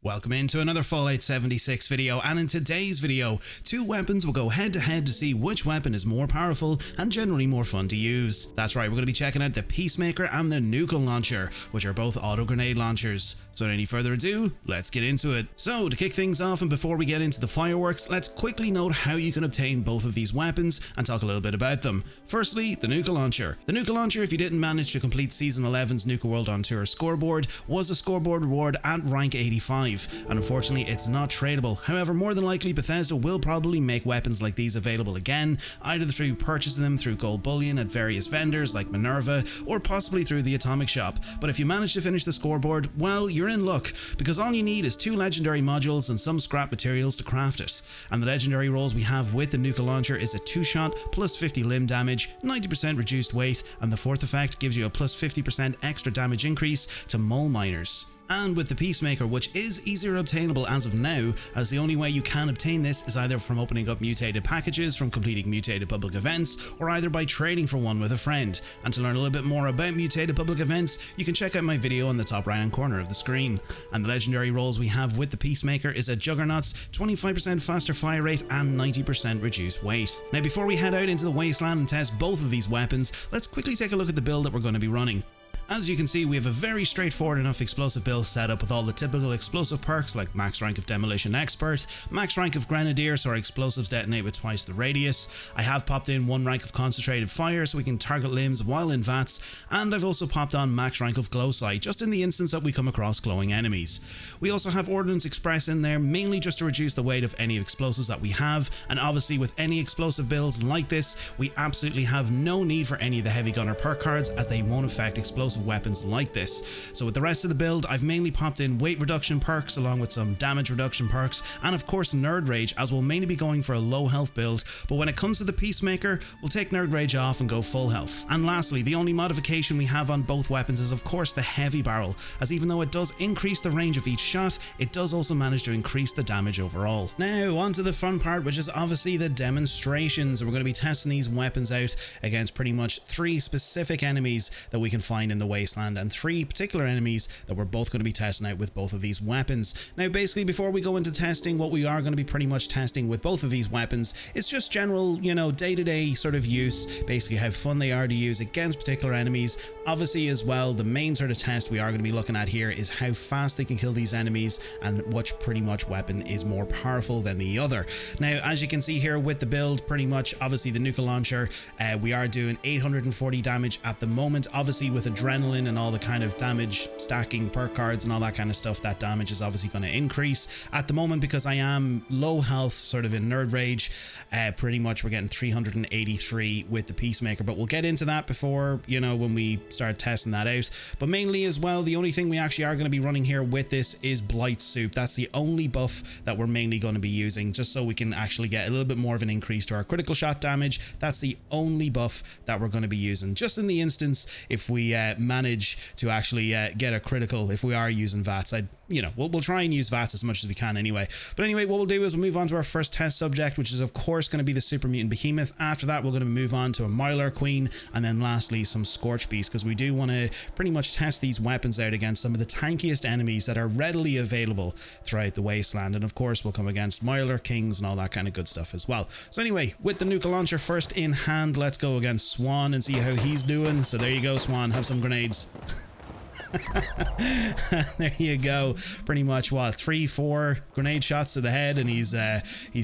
Welcome into another Fallout 76 video, and in today's video, two weapons will go head to head to see which weapon is more powerful and generally more fun to use. That's right, we're going to be checking out the Peacemaker and the Nuka Launcher, which are both auto grenade launchers. So without any further ado, let's get into it. So to kick things off and before we get into the fireworks, let's quickly note how you can obtain both of these weapons and talk a little bit about them. Firstly, the Nuka Launcher. The Nuka Launcher, if you didn't manage to complete Season 11's Nuka World on Tour scoreboard, was a scoreboard reward at rank 85, and unfortunately it's not tradable. However, more than likely Bethesda will probably make weapons like these available again, either through purchasing them through gold bullion at various vendors like Minerva, or possibly through the Atomic Shop. But if you manage to finish the scoreboard, well, you're in luck, because all you need is 2 legendary modules and some scrap materials to craft it. And the legendary rolls we have with the Nuka Launcher is a 2-shot plus 50 limb damage, 90% reduced weight, and the fourth effect gives you a plus 50% extra damage increase to mole miners. And with the Peacemaker, which is easier obtainable as of now, as the only way you can obtain this is either from opening up mutated packages from completing mutated public events, or either by trading for one with a friend. And to learn a little bit more about mutated public events, you can check out my video on the top right hand corner of the screen. And the legendary rolls we have with the Peacemaker is a Juggernaut's 25% faster fire rate and 90% reduced weight. Now before we head out into the wasteland and test both of these weapons, let's quickly take a look at the build that we're going to be running. As you can see, we have a very straightforward enough explosive build set up with all the typical explosive perks like max rank of Demolition Expert, max rank of Grenadier so our explosives detonate with twice the radius. I have popped in 1 rank of Concentrated Fire so we can target limbs while in VATS, and I've also popped on max rank of Glow Sight just in the instance that we come across glowing enemies. We also have Ordnance Express in there mainly just to reduce the weight of any explosives that we have, and obviously with any explosive builds like this, we absolutely have no need for any of the Heavy Gunner perk cards as they won't affect explosive weapons like this. So with the rest of the build, I've mainly popped in weight reduction perks along with some damage reduction perks, and of course Nerd Rage, as we'll mainly be going for a low health build, but when it comes to the Peacemaker, we'll take Nerd Rage off and go full health. And lastly, the only modification we have on both weapons is of course the Heavy Barrel, as even though it does increase the range of each shot, it does also manage to increase the damage overall. Now on to the fun part, which is obviously the demonstrations. We're going to be testing these weapons out against pretty much 3 specific enemies that we can find in the wasteland, and 3 particular enemies that we're both going to be testing out with both of these weapons. Now basically before we go into testing, what we are going to be pretty much testing with both of these weapons is just general, you know, day-to-day sort of use, basically how fun they are to use against particular enemies. Obviously as well, the main sort of test we are going to be looking at here is how fast they can kill these enemies and which pretty much weapon is more powerful than the other. Now as you can see here with the build, pretty much obviously the Nuka Launcher, we are doing 840 damage at the moment. Obviously with adrenaline and all the kind of damage stacking perk cards and all that kind of stuff, that damage is obviously going to increase. At the moment, because I am low health sort of in Nerd Rage, pretty much we're getting 383 with the Peacemaker, but we'll get into that before, you know, when we start testing that out. But mainly as well, the only thing we actually are going to be running here with this is Blight Soup. That's the only buff that we're mainly going to be using, just so we can actually get a little bit more of an increase to our critical shot damage. That's the only buff that we're going to be using, just in the instance if we manage to actually get a critical. If we are using VATS, we'll try and use VATS as much as we can anyway. But anyway, what we'll do is we'll move on to our first test subject, which is of course going to be the Super Mutant Behemoth. After that, we're going to move on to a Mylar Queen, and then lastly some Scorch Beast, because we do want to pretty much test these weapons out against some of the tankiest enemies that are readily available throughout the wasteland, and of course we'll come against Mylar Kings and all that kind of good stuff as well. So anyway, with the Nuka Launcher first in hand, let's go against Swan and see how he's doing. So there you go, Swan, have some grenades. There you go, pretty much what, 3-4 grenade shots to the head and he's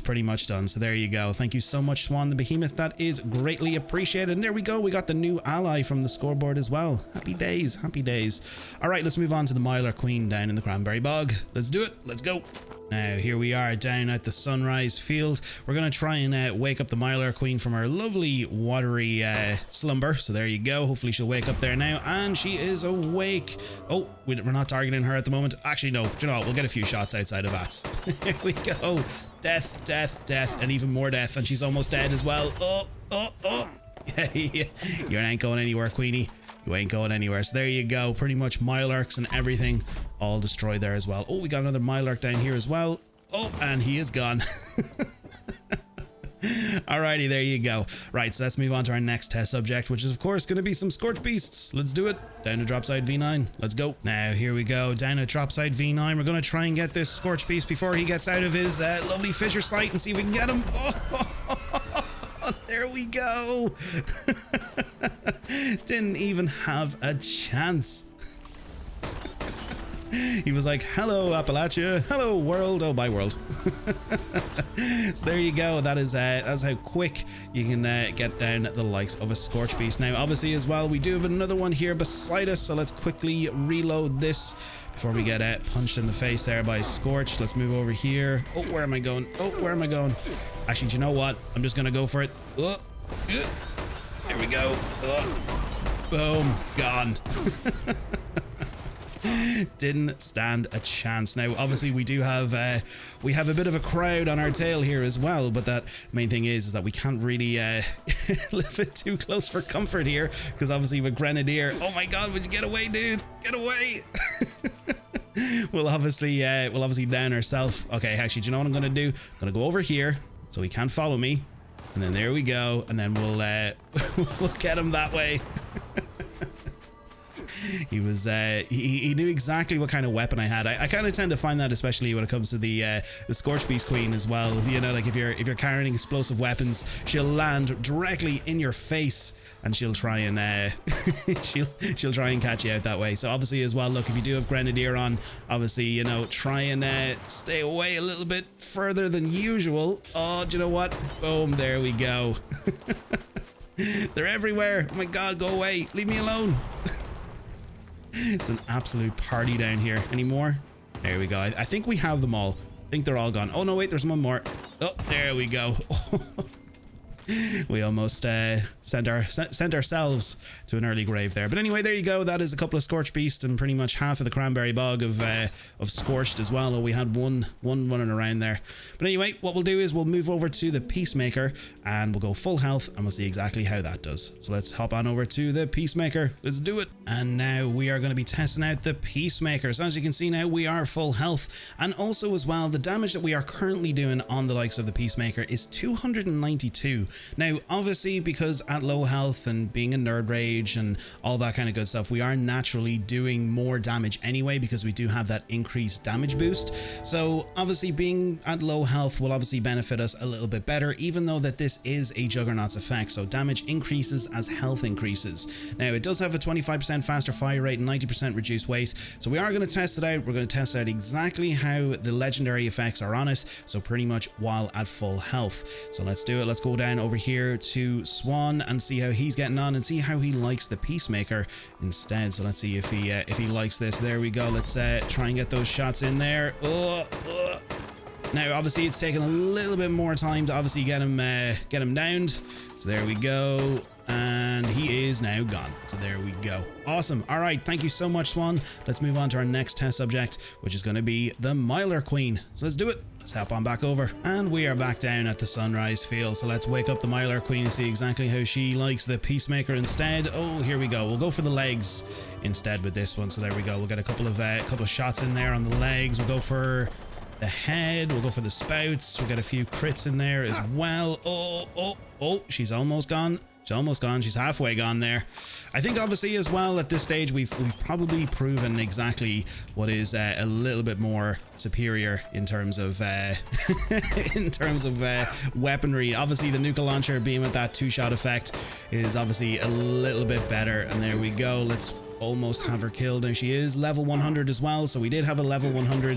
pretty much done. So there you go, thank you so much, Swan the Behemoth, that is greatly appreciated. And there we go, we got the new ally from the scoreboard as well. Happy days, happy days. All right, let's move on to the Mylar Queen down in the Cranberry Bog. Let's do it, let's go. Now here we are down at the Sunrise Field. We're going to try and wake up the Mylar Queen from her lovely watery slumber. So there you go, hopefully she'll wake up there now, and she is awake. Oh, we're not targeting her at the moment. Actually no, do you know what, we'll get a few shots outside of VATS. Here we go, death, death, death, and even more death, and she's almost dead as well. Oh. You ain't going anywhere, Queenie. You ain't going anywhere. So there you go, pretty much Mylarks and everything all destroyed there as well. Oh, we got another Mylark down here as well. Oh, and he is gone. Alrighty, there you go. Right, so let's move on to our next test subject, which is of course going to be some Scorch Beasts. Let's do it. Down to Dropside V9. Let's go. Now, here we go. Down to Dropside V9. We're going to try and get this Scorch Beast before he gets out of his lovely fissure sight and see if we can get him. Oh, there we go. Didn't even have a chance. He was like, hello Appalachia, hello world, oh my world. So there you go. That's how quick you can get down the likes of a Scorch Beast. Now obviously as well, we do have another one here beside us, so let's quickly reload this before we get punched in the face there by Scorch. Let's move over here. Oh, where am I going? Oh, where am I going? Actually, do you know what? I'm just gonna go for it. Oh, there we go. Oh, boom, gone. Didn't stand a chance. Now obviously we do have a bit of a crowd on our tail here as well, but that main thing is that we can't really live it too close for comfort here, because obviously with Grenadier, oh my god, would you get away, dude? Get away. we'll obviously down ourselves. Okay, actually, do you know what I'm gonna do? I'm gonna go over here so he can't follow me, and then there we go, and then we'll we'll get him that way. He was he knew exactly what kind of weapon I had. I kind of tend to find that, especially when it comes to the Scorch Beast Queen as well. You know, like if you're carrying explosive weapons, she'll land directly in your face and she'll try and she'll try and catch you out that way. So obviously as well, look, if you do have Grenadier on, obviously, you know, try and stay away a little bit further than usual. Oh, do you know what? Boom, there we go. They're everywhere. Oh my god, go away, leave me alone. It's an absolute party down here. Any more? There we go. I think we have them all. I think they're all gone. Oh no, wait, there's one more. Oh, there we go. We almost sent ourselves to an early grave there. But anyway, there you go. That is a couple of Scorch Beasts and pretty much half of the Cranberry Bog of Scorched as well. Oh, we had one running around there. But anyway, what we'll do is we'll move over to the Peacemaker and we'll go full health and we'll see exactly how that does. So let's hop on over to the Peacemaker. Let's do it. And now we are going to be testing out the Peacemaker. So as you can see now, we are full health. And also as well, the damage that we are currently doing on the likes of the Peacemaker is 292. Now, obviously, because at low health and being in nerd rage and all that kind of good stuff, we are naturally doing more damage anyway because we do have that increased damage boost. So obviously being at low health will obviously benefit us a little bit better, even though that this is a Juggernaut's effect. So damage increases as health increases. Now, it does have a 25% faster fire rate and 90% reduced weight. So we are going to test it out. We're going to test out exactly how the legendary effects are on it. So pretty much while at full health. So let's do it. Let's go down over here to Swan and see how he's getting on and see how he likes the Peacemaker instead. So let's see if he likes this. There we go. Let's try and get those shots in there. Now obviously it's taken a little bit more time to obviously get him downed. So there we go. And he is now gone. So there we go. Awesome. All right. Thank you so much, Swan. Let's move on to our next test subject, which is going to be the Mylar Queen. So let's do it. Let's hop on back over. And we are back down at the Sunrise Field. So let's wake up the Mylar Queen and see exactly how she likes the Peacemaker instead. Oh, here we go. We'll go for the legs instead with this one. So there we go. We'll get a couple of shots in there on the legs. We'll go for the head. We'll go for the spouts. We'll get a few crits in there as well. Oh, she's almost gone. She's almost gone. She's halfway gone there. I think obviously as well at this stage we've probably proven exactly what is a little bit more superior in terms of weaponry. Obviously the Nuka Launcher being with that 2-shot effect is obviously a little bit better. And there we go. Let's almost have her killed. Now she is level 100 as well, so we did have a level 100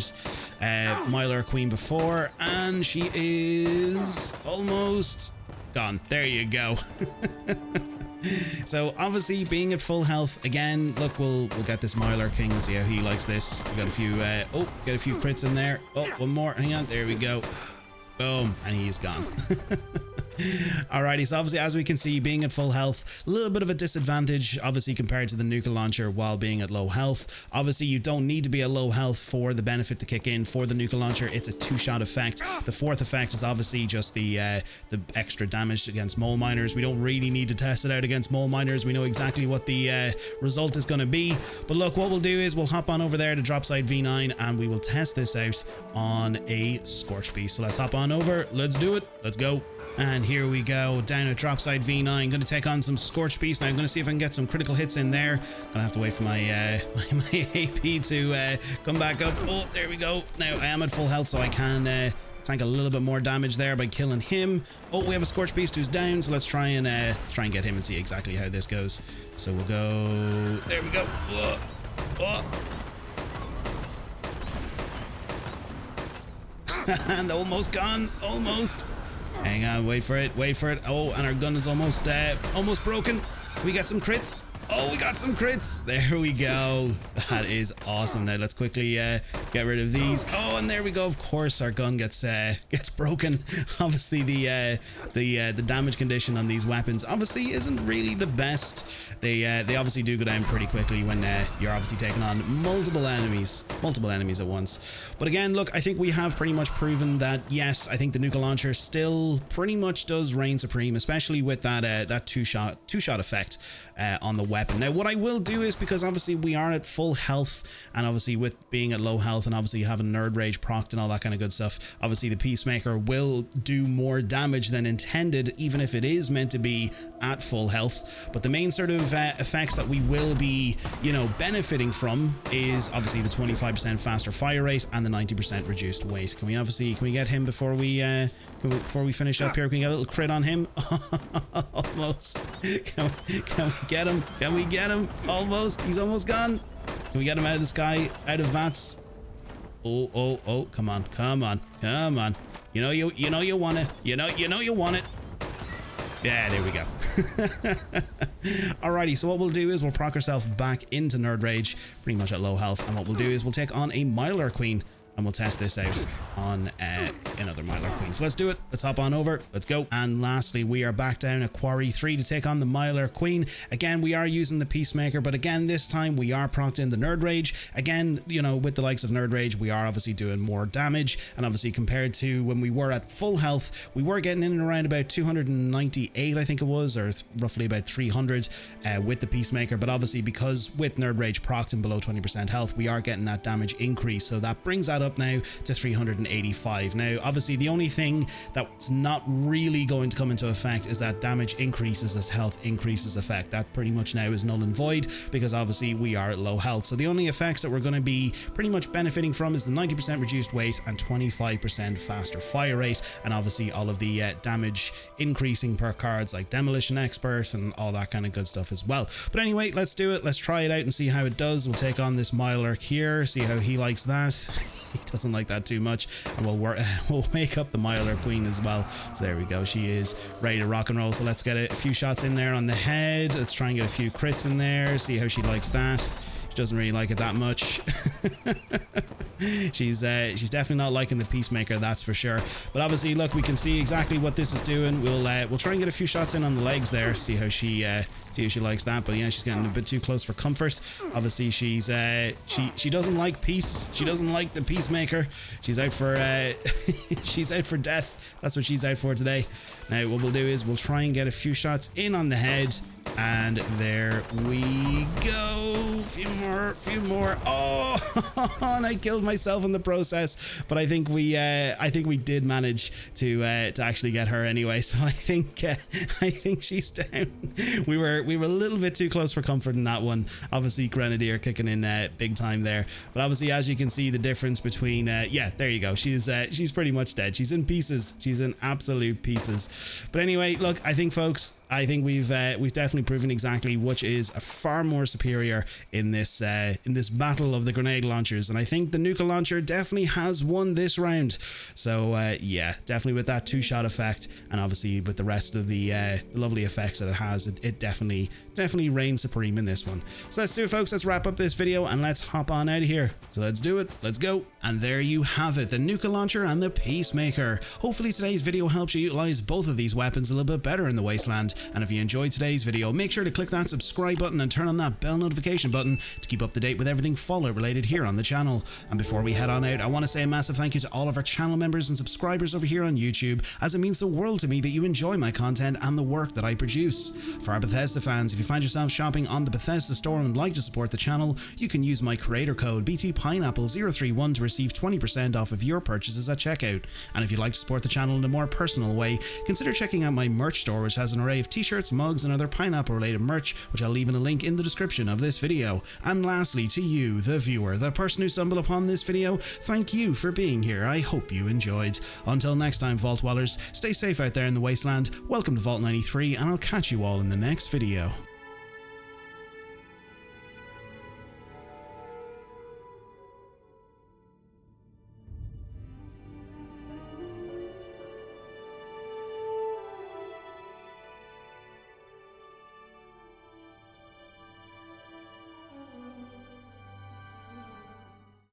Mylar Queen before, and she is almost gone. There you go. So obviously being at full health again, look, we'll get this Mylar King and see how he likes this. We got a few get a few crits in there. Oh, one more. Hang on. There we go. Boom, and he's gone. Alrighty, so obviously as we can see, being at full health, a little bit of a disadvantage obviously compared to the Nuka Launcher while being at low health. Obviously you don't need to be at low health for the benefit to kick in. For the Nuka Launcher, it's a 2-shot effect. The 4th effect is obviously just the extra damage against mole miners. We don't really need to test it out against mole miners. We know exactly what the result is going to be. But look, what we'll do is we'll hop on over there to Dropside V9 and we will test this out on a Scorch Beast. So let's hop on over. Let's do it. Let's go. And And here we go, down at Dropside V9. Going to take on some Scorch Beast. Now I'm going to see if I can get some critical hits in there. Gonna have to wait for my my AP to come back up. Oh, there we go. Now I am at full health, so I can tank a little bit more damage there by killing him. Oh, we have a Scorch Beast who's down, so let's try and get him and see exactly how this goes. So we'll go. There we go. Oh, oh. And almost gone. Almost. Hang on, wait for it, wait for it. Oh, and our gun is almost broken. We got some crits. Oh, we got some crits. There we go. That is awesome. Now let's quickly get rid of these. Oh, and there we go. Of course, our gun gets broken. Obviously, the damage condition on these weapons obviously isn't really the best. They obviously do go down pretty quickly when you're obviously taking on multiple enemies at once. But again, look, I think we have pretty much proven that yes, I think the Nuka Launcher still pretty much does reign supreme, especially with that two shot effect on the weapon. Now what I will do is, because obviously we are at full health, and obviously with being at low health and obviously having Nerd Rage procced and all that kind of good stuff, obviously the Peacemaker will do more damage than intended, even if it is meant to be at full health. But the main sort of effects that we will be, you know, benefiting from is obviously the 25% faster fire rate and the 90% reduced weight. Can we get him before we finish up here? Can we get a little crit on him? Almost. Can we get him? Can we get him? Almost. He's almost gone. Can we get him out of the sky? Out of VATS? Oh, come on. You know you want it. You know you want it. Yeah, there we go. Alrighty, so what we'll do is we'll proc ourselves back into Nerd Rage, pretty much at low health, and what we'll do is we'll take on a Mylar Queen, and we'll test this out on another Mylar Queen. So let's do it. Let's hop on over. Let's go. And lastly, we are back down at Quarry 3 to take on the Mylar Queen. Again, we are using the Peacemaker, but again, this time we are procced in the Nerd Rage. Again, you know, with the likes of Nerd Rage, we are obviously doing more damage. And obviously compared to when we were at full health, we were getting in and around about 298, I think it was, or roughly about 300 with the Peacemaker. But obviously because with Nerd Rage procced and below 20% health, we are getting that damage increase. So that brings that up now to 385. Now obviously the only thing that's not really going to come into effect is that damage increases as health increases effect. That pretty much now is null and void, because obviously we are at low health. So the only effects that we're going to be pretty much benefiting from is the 90% reduced weight and 25% faster fire rate, and obviously all of the damage increasing per cards like Demolition Expert and all that kind of good stuff as well. But anyway, let's do it. Let's try it out and see how it does. We'll take on this Mylark here, see how he likes that. He doesn't like that too much, and we'll wake up the Mylar Queen as well. So there we go, she is ready to rock and roll. So let's get a few shots in there on the head. Let's try and get a few crits in there, see how she likes that. She doesn't really like it that much. She's definitely not liking the Peacemaker, that's for sure. But obviously, look, we can see exactly what this is doing. We'll try and get a few shots in on the legs there, see how she likes that. But yeah, she's getting a bit too close for comfort. Obviously, she doesn't like peace. She doesn't like the Peacemaker. She's out for she's out for death. That's what she's out for today. Now what we'll do is we'll try and get a few shots in on the head, and there we go. A few more. Oh, and I killed myself in the process. But I think we did manage to actually get her anyway. So I think she's down. We were a little bit too close for comfort in that one. Obviously, Grenadier kicking in big time there. But obviously, as you can see, the difference between yeah, there you go. She's pretty much dead. She's in pieces. She's in absolute pieces. But anyway, look, I think, folks, we've definitely proven exactly which is a far more superior in this battle of the grenade launchers, and I think the Nuka Launcher definitely has won this round. So yeah, definitely with that two-shot effect, and obviously with the rest of the lovely effects that it has, it definitely reigns supreme in this one. So let's do it, folks. Let's wrap up this video and let's hop on out of here. So let's do it. Let's go. And there you have it, the Nuka Launcher and the Peacemaker. Hopefully today's video helps you utilize both of these weapons a little bit better in the Wasteland. And if you enjoyed today's video, make sure to click that subscribe button and turn on that bell notification button to keep up to date with everything Fallout related here on the channel. And before we head on out, I want to say a massive thank you to all of our channel members and subscribers over here on YouTube, as it means the world to me that you enjoy my content and the work that I produce. For our Bethesda fans, if you find yourself shopping on the Bethesda store and would like to support the channel, you can use my creator code BTPineapple031 to receive 20% off of your purchases at checkout. And if you'd like to support the channel in a more personal way, consider checking out my merch store, which has an array of t-shirts, mugs and other pineapple related merch, which I'll leave in a link in the description of this video. And lastly, to you, the viewer, the person who stumbled upon this video, thank you for being here. I hope you enjoyed. Until next time, Vault Dwellers, stay safe out there in the wasteland, welcome to Vault 93, and I'll catch you all in the next video.